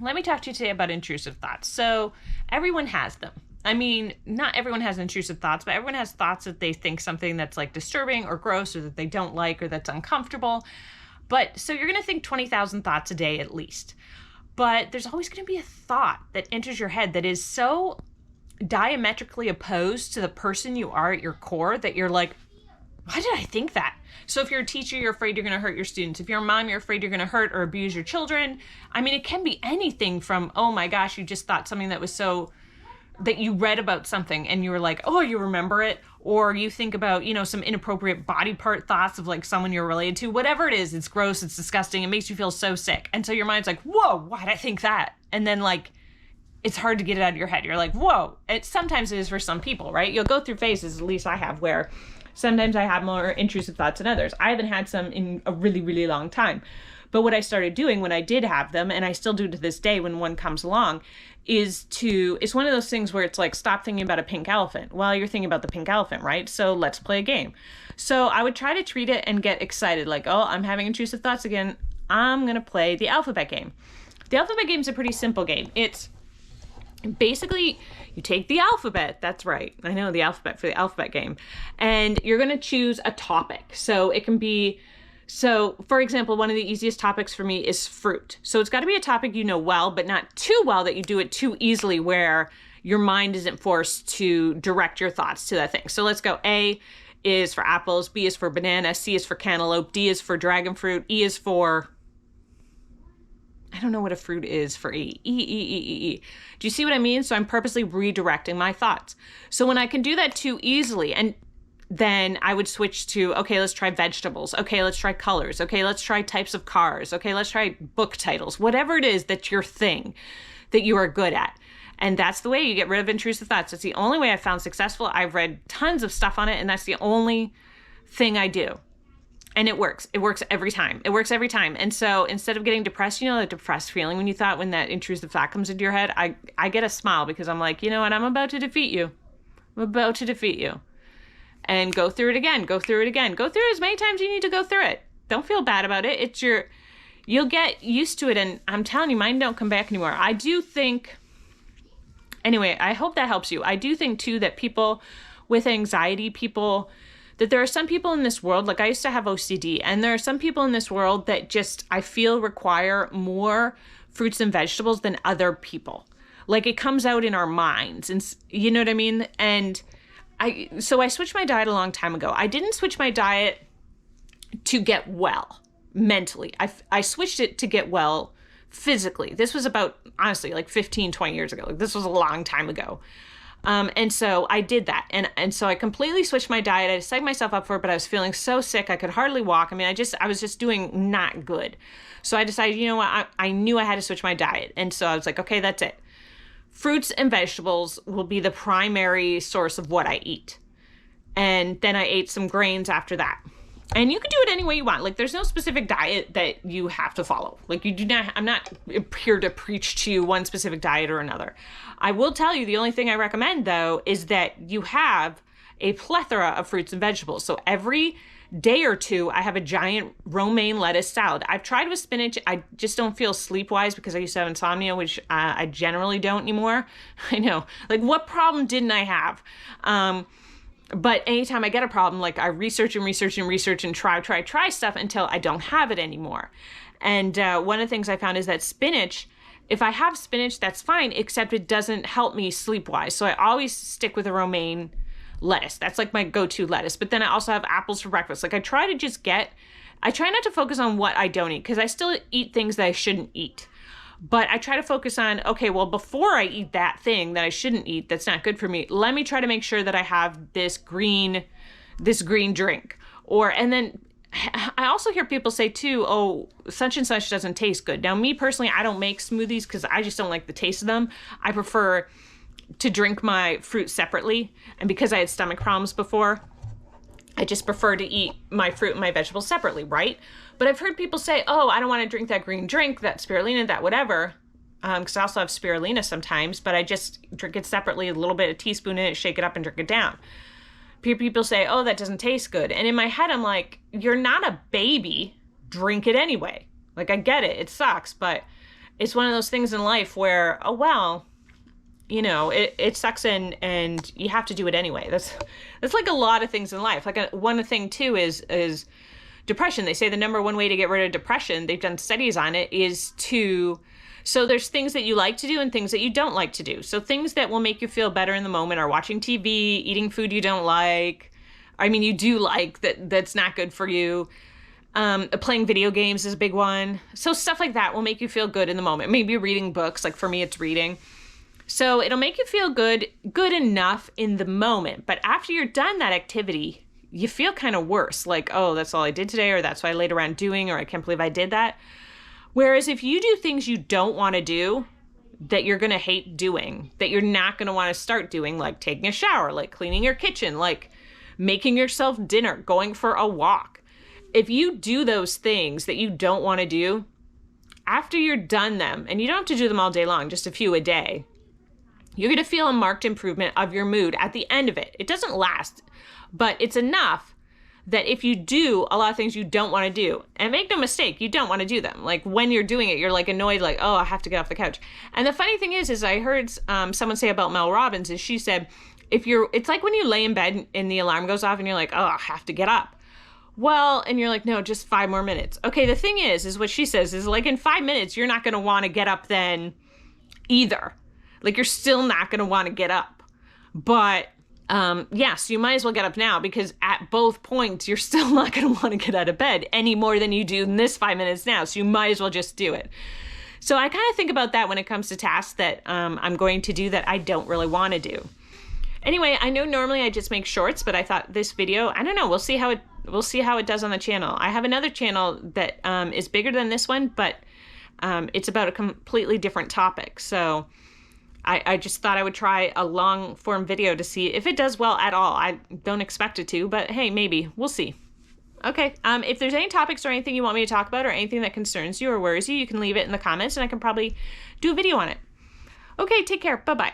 let me talk to you today about intrusive thoughts. So everyone has them. I mean, not everyone has intrusive thoughts, but everyone has thoughts that they think something that's like disturbing or gross or that they don't like or that's uncomfortable. But so you're going to think 20,000 thoughts a day at least. But there's always going to be a thought that enters your head that is so diametrically opposed to the person you are at your core that you're like, why did I think that? So if you're a teacher, you're afraid you're going to hurt your students. If you're a mom, you're afraid you're going to hurt or abuse your children. I mean, it can be anything from, oh my gosh, you just thought something that was so, that you read about something and you were like, oh, you remember it. Or you think about, you know, some inappropriate body part thoughts of like someone you're related to, whatever it is, it's gross, it's disgusting, it makes you feel so sick. And so your mind's like, whoa, why'd I think that? And then like, it's hard to get it out of your head. You're like, whoa. Sometimes it is for some people, right? You'll go through phases, at least I have, where sometimes I have more intrusive thoughts than others. I haven't had some in a really, really long time. But what I started doing when I did have them, and I still do to this day when one comes along, it's one of those things where it's like, stop thinking about a pink elephant. Well, you're thinking about the pink elephant, right? So let's play a game. So I would try to treat it and get excited, like, oh, I'm having intrusive thoughts again. I'm going to play the alphabet game. The alphabet game is a pretty simple game. It's basically, you take the alphabet, that's right, I know, the alphabet for the alphabet game, and you're going to choose a topic. So it can be, for example, one of the easiest topics for me is fruit. So it's got to be a topic you know well, but not too well that you do it too easily where your mind isn't forced to direct your thoughts to that thing. So let's go. A is for apples, B is for banana, C is for cantaloupe, D is for dragon fruit, E is for, I don't know what a fruit is for E. Do you see what I mean? So I'm purposely redirecting my thoughts. So when I can do that too easily, and then I would switch to, okay, let's try vegetables. Okay, let's try colors. Okay, let's try types of cars. Okay, let's try book titles. Whatever it is that's your thing that you are good at. And that's the way you get rid of intrusive thoughts. It's the only way I've found successful. I've read tons of stuff on it, and that's the only thing I do. And it works. It works every time. It works every time. And so instead of getting depressed, you know, the depressed feeling when that intrusive thought comes into your head, I get a smile because I'm like, you know what? I'm about to defeat you. I'm about to defeat you. And go through it again. Go through it again. Go through it as many times as you need to go through it. Don't feel bad about it. You'll get used to it. And I'm telling you, mine don't come back anymore. I do think, anyway, I hope that helps you. I do think too that people with anxiety, that there are some people in this world, like I used to have OCD, and there are some people in this world that just, I feel, require more fruits and vegetables than other people. Like it comes out in our minds, and you know what I mean? And so I switched my diet a long time ago. I didn't switch my diet to get well mentally. I switched it to get well physically. This was about, honestly, like 15, 20 years ago. Like this was a long time ago. And so I did that. And so I completely switched my diet. I psyched myself up for it, but I was feeling so sick. I could hardly walk. I mean, I was just doing not good. So I decided, you know what? I knew I had to switch my diet. And so I was like, okay, that's it. Fruits and vegetables will be the primary source of what I eat. And then I ate some grains after that. And you can do it any way you want. Like there's no specific diet that you have to follow. Like I'm not here to preach to you one specific diet or another. I will tell you the only thing I recommend though is that you have a plethora of fruits and vegetables. So every day or two, I have a giant romaine lettuce salad. I've tried with spinach. I just don't feel sleep-wise because I used to have insomnia, which I generally don't anymore. I know. Like what problem didn't I have? But anytime I get a problem, like I research and try stuff until I don't have it anymore. And one of the things I found is that spinach, if I have spinach, that's fine, except it doesn't help me sleep-wise. So I always stick with a romaine lettuce. That's like my go-to lettuce. But then I also have apples for breakfast. Like I try not to focus on what I don't eat because I still eat things that I shouldn't eat. But I try to focus on, okay, well, before I eat that thing that I shouldn't eat, that's not good for me, let me try to make sure that I have this green drink. And then I also hear people say too, oh, such and such doesn't taste good. Now, me personally, I don't make smoothies because I just don't like the taste of them. I prefer to drink my fruit separately. And because I had stomach problems before, I just prefer to eat my fruit and my vegetables separately, right? But I've heard people say, oh, I don't want to drink that green drink, that spirulina, that whatever, because I also have spirulina sometimes, but I just drink it separately, a little bit, a teaspoon in it, shake it up and drink it down. People say, oh, that doesn't taste good. And in my head, I'm like, you're not a baby, drink it anyway. Like, I get it, it sucks, but it's one of those things in life where, oh, well, you know, it sucks and you have to do it anyway. That's like a lot of things in life. Like one thing too is depression. They say the number one way to get rid of depression, they've done studies on it, is so there's things that you like to do and things that you don't like to do. So things that will make you feel better in the moment are watching TV, eating food you don't like. I mean, you do like that's not good for you. Playing video games is a big one. So stuff like that will make you feel good in the moment. Maybe reading books. Like for me, it's reading. So it'll make you feel good enough in the moment. But after you're done that activity, you feel kind of worse. Like, oh, that's all I did today, or that's what I laid around doing, or I can't believe I did that. Whereas if you do things you don't want to do, that you're going to hate doing, that you're not going to want to start doing, like taking a shower, like cleaning your kitchen, like making yourself dinner, going for a walk. If you do those things that you don't want to do, after you're done them, and you don't have to do them all day long, just a few a day, you're going to feel a marked improvement of your mood at the end of it. It doesn't last, but it's enough that if you do a lot of things you don't want to do, and make no mistake, you don't want to do them. Like when you're doing it, you're like annoyed, like, oh, I have to get off the couch. And the funny thing is I heard someone say about Mel Robbins, is she said, it's like when you lay in bed and the alarm goes off and you're like, oh, I have to get up. Well, and you're like, no, just 5 more minutes. Okay, the thing is what she says is like in 5 minutes, you're not going to want to get up then either. Like you're still not going to want to get up. But yes, you might as well get up now, because at both points, you're still not going to want to get out of bed any more than you do in this 5 minutes now. So you might as well just do it. So I kind of think about that when it comes to tasks that I'm going to do that I don't really want to do. Anyway, I know normally I just make shorts, but I thought this video, I don't know, we'll see how it does on the channel. I have another channel that is bigger than this one, but it's about a completely different topic. So I just thought I would try a long form video to see if it does well at all. I don't expect it to, but hey, maybe. We'll see. Okay, if there's any topics or anything you want me to talk about or anything that concerns you or worries you, you can leave it in the comments and I can probably do a video on it. Okay, take care. Bye-bye.